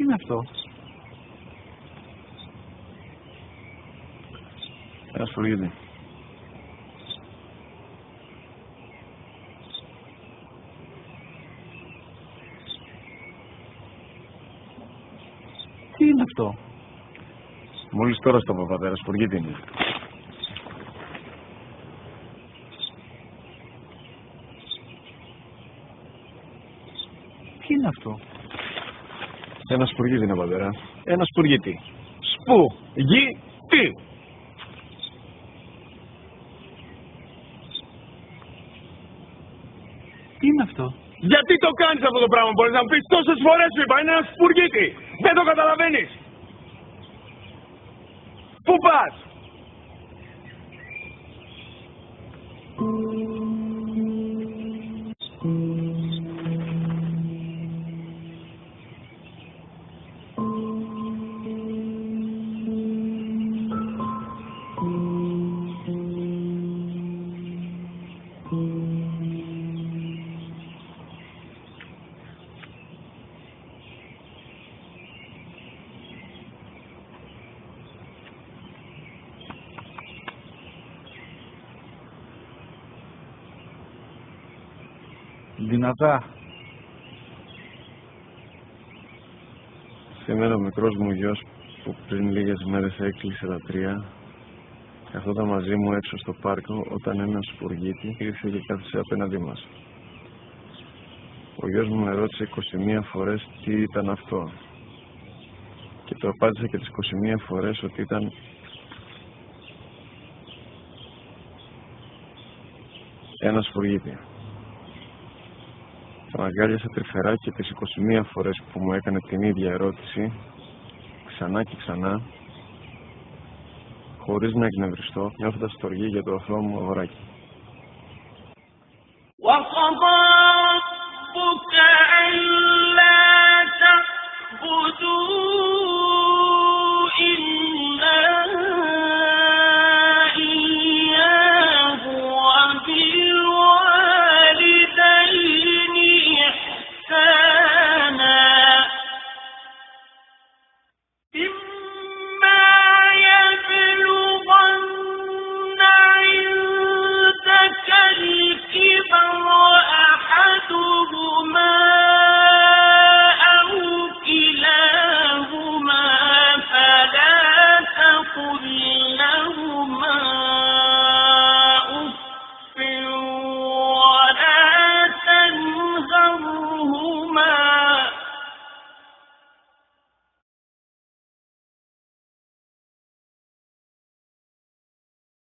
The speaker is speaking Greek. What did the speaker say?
είναι αυτό? Ένα σφουργίτη. Τι είναι αυτό? Μόλις τώρα στο είπα, πατέρα, σφουργίτη είναι. Τι είναι αυτό? Ένα σφουργίτη είναι, πατέρα. Ένα σπουργίτη. Σπου-γι-τι. Τι είναι αυτό? Γιατί το κάνεις αυτό το πράγμα, μπορείς να μου πεις? Τόσες φορές σου είπα, είναι ένα σπουργίτη. Δεν το καταλαβαίνεις. Πού πας? Δυνατά. Σήμερα ο μικρός μου γιος που πριν λίγες μέρες έκλεισε τα 3 καθόταν μαζί μου έξω στο πάρκο όταν ένα σπουργίτη ήρθε και κάθισε απέναντί μας. Ο γιος μου με ρώτησε 21 φορές τι ήταν αυτό και το απάντησε και τις 21 φορές ότι ήταν ένα σπουργίτη. Τον αγκάλιασα τρυφερά και τις 21 φορές που μου έκανε την ίδια ερώτηση, ξανά και ξανά, χωρίς να εκνευριστώ, νιώθοντας στοργή για το αθώο μου αγοράκι. وَقَضَى رَبُّكَ أَلَّا تَعْبُدُوا